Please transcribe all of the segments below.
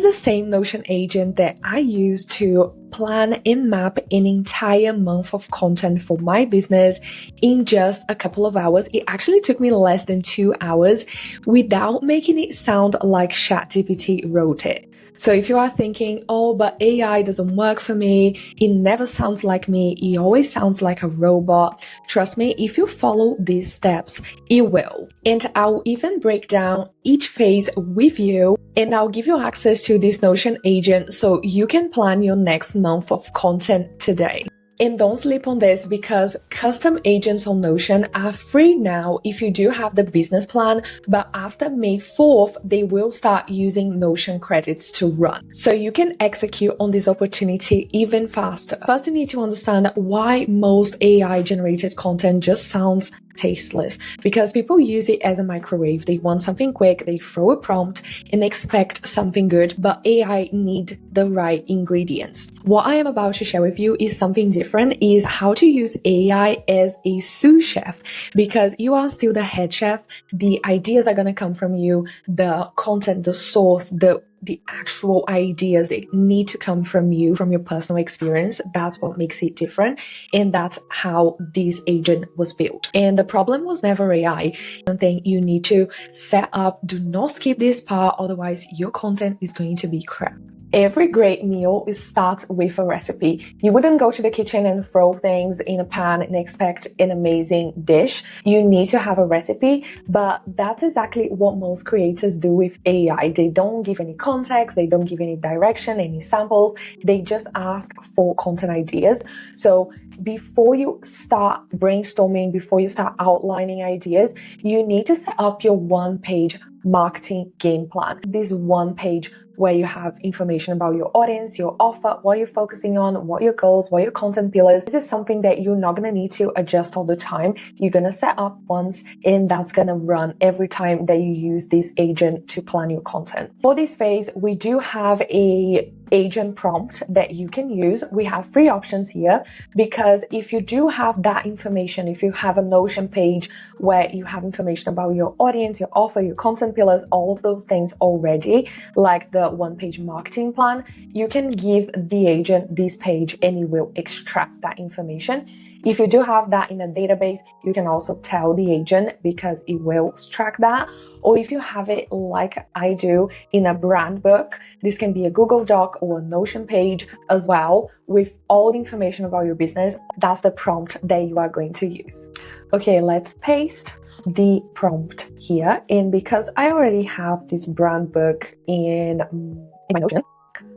the same Notion agent that I use to plan and map an entire month of content for my business in just a couple of hours. It actually took me less than 2 hours without making it sound like ChatGPT wrote it. So if you are thinking, oh, but AI doesn't work for me, it never sounds like me, it always sounds like a robot, trust me, if you follow these steps, it will. And I'll even break down each phase with you, and I'll give you access to this Notion agent so you can plan your next month of content today. And don't sleep on this, because custom agents on Notion are free now if you do have the business plan, but after May 4th, they will start using Notion credits to run. So you can execute on this opportunity even faster. First, you need to understand why most AI generated content just sounds tasteless, because people use it as a microwave. They want something quick, they throw a prompt and expect something good, but AI need the right ingredients. What I am about to share with you is something different, is how to use AI as a sous chef, because you are still the head chef. The ideas are going to come from you, the content, the source, the actual ideas, they need to come from you, from your personal experience. That's what makes it different. And that's how this agent was built. And the problem was never AI. Something you need to set up. Do not skip this part, otherwise your content is going to be crap. Every great meal starts with a recipe. You wouldn't go to the kitchen and throw things in a pan and expect an amazing dish. You need to have a recipe, but that's exactly what most creators do with AI. They don't give any context, they don't give any direction, any samples. They just ask for content ideas. So before you start brainstorming, before you start outlining ideas, you need to set up your one-page marketing game plan. This one page where you have information about your audience, your offer, what you're focusing on, what your goals, what your content pillars. This is something that you're not going to need to adjust all the time. You're going to set up once, and that's going to run every time that you use this agent to plan your content. For this phase, we do have a agent prompt that you can use. We have 3 options here, because if you do have that information, if you have a Notion page where you have information about your audience, your offer, your content pillars, all of those things already, like the one-page marketing plan, you can give the agent this page and it will extract that information. If you do have that in a database, you can also tell the agent, because it will extract that. Or if you have it like I do in a brand book, this can be a Google Doc or a Notion page as well, with all the information about your business. That's the prompt that you are going to use. Okay, let's paste the prompt here. And because I already have this brand book in my Notion,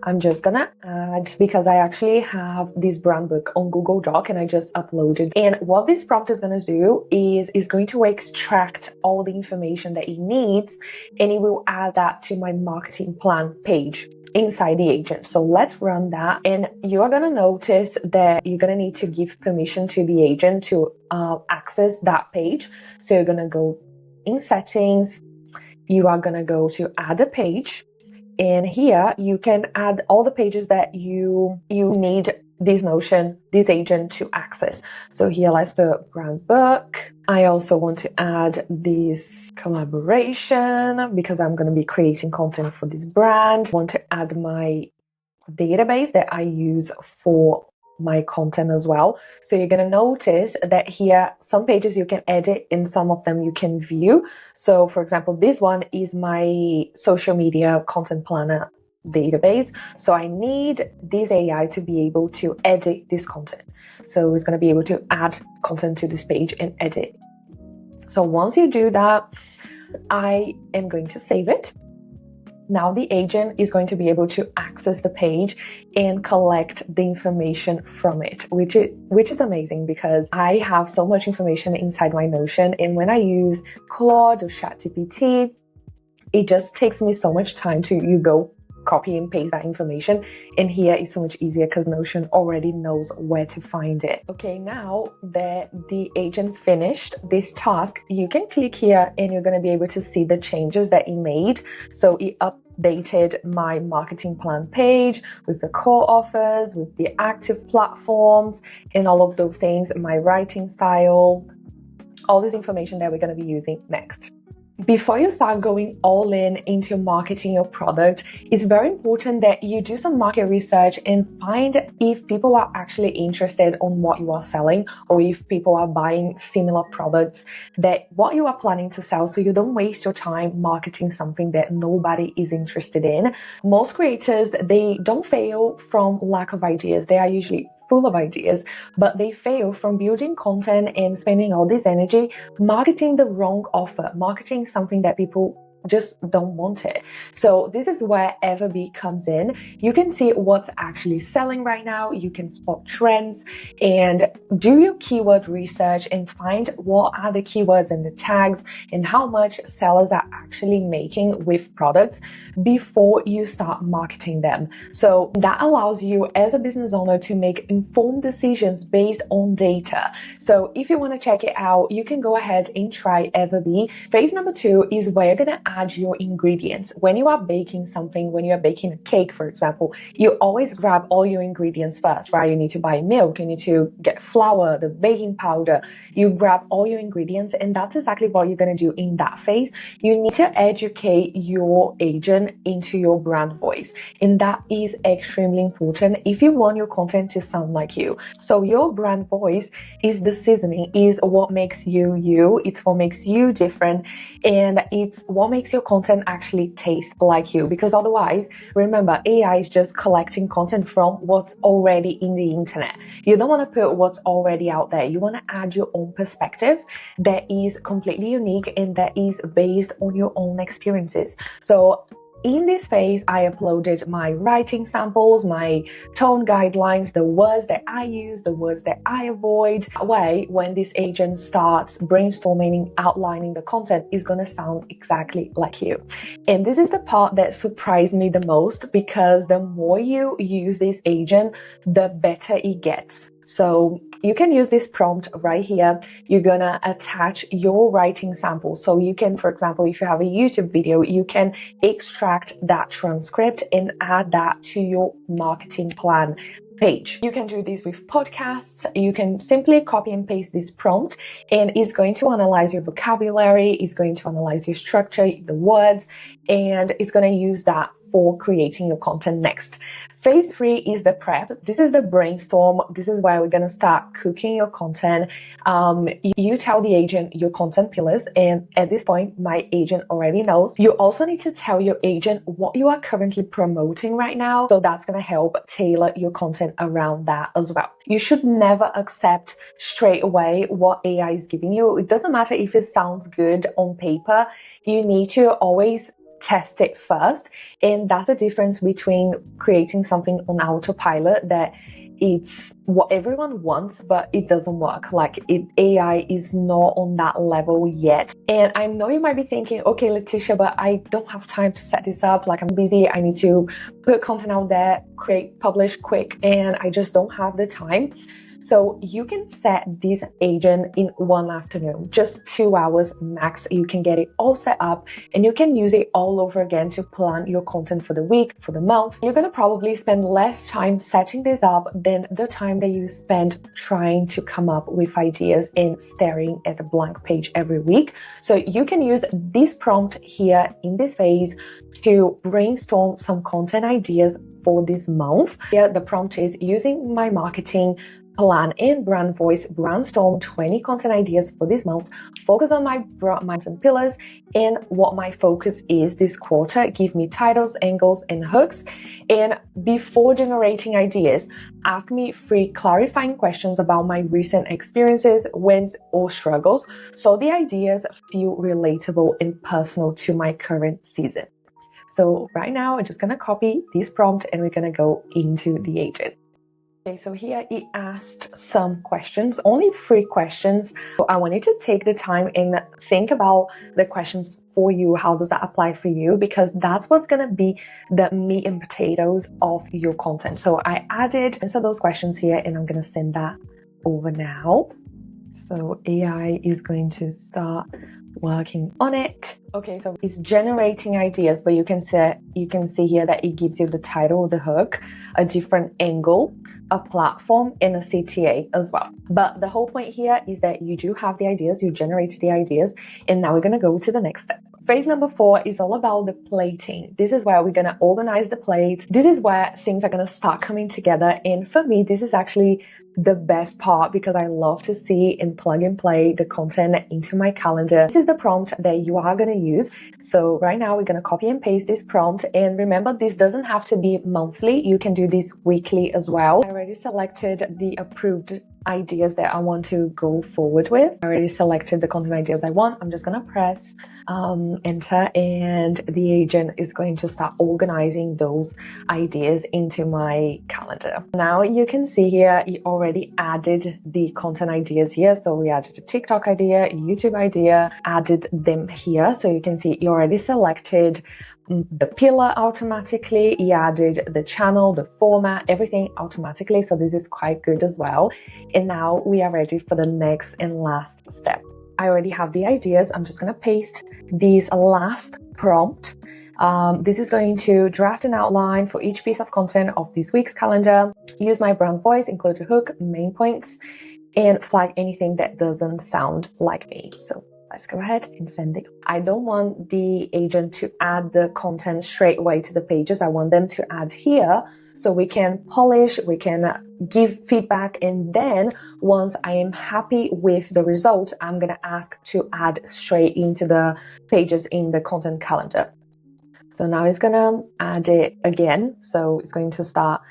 I'm just gonna add, because I actually have this brand book on Google Doc and I just uploaded. And what this prompt is gonna do is going to extract all the information that it needs, and it will add that to my marketing plan page inside the agent. So let's run that, and you are gonna notice that you're gonna need to give permission to the agent to access that page. So you're gonna go in settings, you are gonna go to add a page, and here you can add all the pages that you need this agent to access. So here, let's put brand book. I also want to add this collaboration because I'm going to be creating content for this brand. I want to add my database that I use for my content as well. So you're going to notice that here, some pages you can edit and some of them you can view. So for example, this one is my social media content planner database. So I need this AI to be able to edit this content. So it's going to be able to add content to this page and edit. So once you do that, I am going to save it. Now the agent is going to be able to access the page and collect the information from it, which is amazing because I have so much information inside my Notion. And when I use Claude or ChatGPT, it just takes me so much time to go copy and paste that information. And here is so much easier because Notion already knows where to find it. Okay, now that the agent finished this task, you can click here and you're going to be able to see the changes that it made. So it updated my marketing plan page with the core offers, with the active platforms and all of those things, my writing style, all this information that we're going to be using next. Before you start going all in into marketing your product, it's very important that you do some market research and find if people are actually interested on what you are selling, or if people are buying similar products that what you are planning to sell, so you don't waste your time marketing something that nobody is interested in. Most creators, they don't fail from lack of ideas. They are usually full of ideas, but they fail from building content and spending all this energy marketing the wrong offer, marketing something that people just don't want it. So this is where Everbee comes in. You can see what's actually selling right now. You can spot trends and do your keyword research and find what are the keywords and the tags and how much sellers are actually making with products before you start marketing them. So that allows you as a business owner to make informed decisions based on data. So if you want to check it out, you can go ahead and try Everbee. Phase number 2 is where you're going to add your ingredients. When you are baking something, when you are baking a cake, for example, you always grab all your ingredients first, right? You need to buy milk, you need to get flour, the baking powder, you grab all your ingredients, and that's exactly what you're going to do in that phase. You need to educate your agent into your brand voice, and that is extremely important if you want your content to sound like you. So your brand voice is the seasoning, is what makes you you, it's what makes you different, and it's what makes your content actually taste like you. Because otherwise, remember, AI is just collecting content from what's already in the internet. You don't want to put what's already out there. You want to add your own perspective that is completely unique and that is based on your own experiences. So in this phase, I uploaded my writing samples, my tone guidelines, the words that I use, the words that I avoid. That way, when this agent starts brainstorming, outlining the content, is going to sound exactly like you. And this is the part that surprised me the most, because the more you use this agent, the better it gets. So you can use this prompt right here. You're gonna attach your writing sample. So you can, for example, if you have a YouTube video, you can extract that transcript and add that to your marketing plan page. You can do this with podcasts. You can simply copy and paste this prompt, and it's going to analyze your vocabulary, it's going to analyze your structure, the words, and it's going to use that for creating your content next. Phase 3 is the prep. This is the brainstorm. This is where we're going to start cooking your content. You tell the agent your content pillars, and at this point, my agent already knows. You also need to tell your agent what you are currently promoting right now. So that's going to help tailor your content around that as well. You should never accept straight away what AI is giving you. It doesn't matter if it sounds good on paper. You need to always test it first. And that's the difference between creating something on autopilot that it's what everyone wants, but it doesn't work. AI is not on that level yet. And I know you might be thinking, okay, Letitia, but I don't have time to set this up. I'm busy. I need to put content out there, create, publish quick, and I just don't have the time. So you can set this agent in one afternoon, just 2 hours max. You can get it all set up and you can use it all over again to plan your content for the week, for the month. You're going to probably spend less time setting this up than the time that you spend trying to come up with ideas and staring at a blank page every week. So you can use this prompt here in this phase to brainstorm some content ideas for this month. Here, the prompt is: using my marketing plan and brand voice, brainstorm 20 content ideas for this month, focus on my content pillars and what my focus is this quarter, give me titles, angles, and hooks. And before generating ideas, ask me 3 clarifying questions about my recent experiences, wins, or struggles, so the ideas feel relatable and personal to my current season. So right now, I'm just gonna copy this prompt and we're gonna go into the agent. Okay, so here it asked some questions, only 3 questions. So I wanted to take the time and think about the questions for you. How does that apply for you? Because that's what's going to be the meat and potatoes of your content. So I answered those questions here and I'm going to send that over now. So AI is going to start working on it. Okay, so it's generating ideas, but you can see here that it gives you the title, the hook, a different angle, a platform, and a CTA as well. But the whole point here is that you do have the ideas, you generated the ideas, and now we're going to go to the next step. Phase number 4 is all about the plating. This is where we're going to organize the plates. This is where things are going to start coming together. And for me, this is actually the best part because I love to see and plug and play the content into my calendar. This is the prompt that you are going to use. So right now we're going to copy and paste this prompt. And remember, this doesn't have to be monthly. You can do this weekly as well. I already selected the approved ideas that I want to go forward with. I already selected the content ideas I want. I'm just going to press enter, and the agent is going to start organizing those ideas into my calendar. Now you can see here, it already added the content ideas here. So we added a TikTok idea, a YouTube idea, added them here. So you can see it already selected the pillar automatically. He added the channel, the format, everything automatically. So this is quite good as well. And now we are ready for the next and last step. I already have the ideas. I'm just going to paste this last prompt. This is going to draft an outline for each piece of content of this week's calendar, use my brand voice, include a hook, main points, and flag anything that doesn't sound like me. So let's go ahead and send it. I don't want the agent to add the content straight away to the pages. I want them to add here so we can polish, we can give feedback, and then once I am happy with the result, I'm going to ask to add straight into the pages in the content calendar. So now it's going to add it again. So it's going to start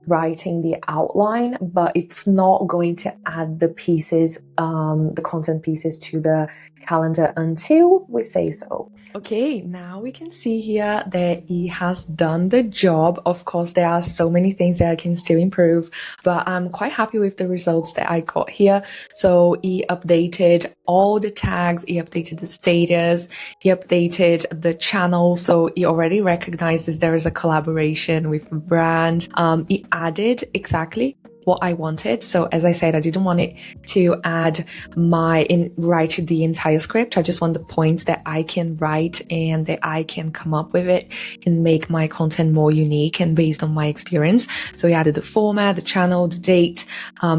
writing the outline, but it's not going to add the pieces, the content pieces to the calendar until we say so. Okay, now we can see here that he has done the job. Of course, there are so many things that I can still improve, but I'm quite happy with the results that I got here. So he updated all the tags, he updated the status, he updated the channel. So he already recognizes there is a collaboration with a brand. He added exactly what I wanted. So as I said, I didn't want it to add write the entire script. I just want the points that I can write and that I can come up with it and make my content more unique and based on my experience. So he added the format, the channel, the date.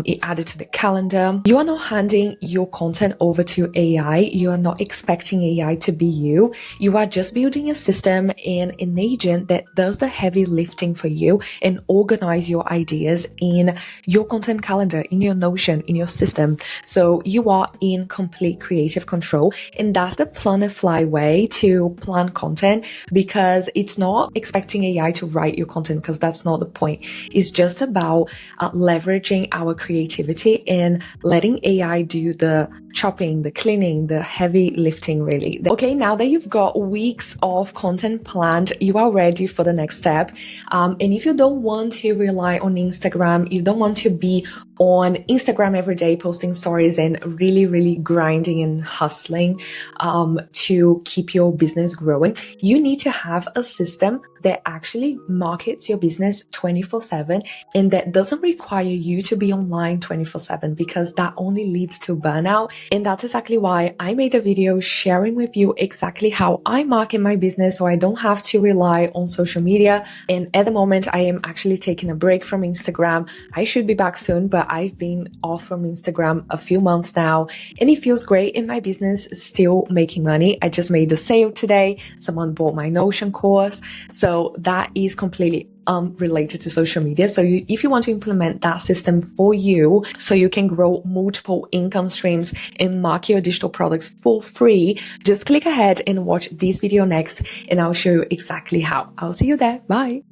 He added to the calendar. You are not handing your content over to AI. You are not expecting AI to be you. You are just building a system and an agent that does the heavy lifting for you and organize your ideas in your content calendar, in your Notion, in your system. So you are in complete creative control. And that's the plan-a-fly way to plan content, because it's not expecting AI to write your content, because that's not the point. It's just about leveraging our creativity and letting AI do the chopping, the cleaning, the heavy lifting, really. Okay, now that you've got weeks of content planned, you are ready for the next step. And if you don't want to rely on Instagram, you don't want to be on Instagram every day posting stories and really grinding and hustling to keep your business growing, you need to have a system that actually markets your business 24/7 and that doesn't require you to be online 24/7, because that only leads to burnout. And that's exactly why I made a video sharing with you exactly how I market my business so I don't have to rely on social media. And at the moment, I am actually taking a break from Instagram. I should be back soon, but I've been off from Instagram a few months now, and it feels great in my business, still making money. I just made a sale today. Someone bought my Notion course. So that is completely related to social media. So if you want to implement that system for you so you can grow multiple income streams and market your digital products for free, just click ahead and watch this video next, and I'll show you exactly how. I'll see you there. Bye.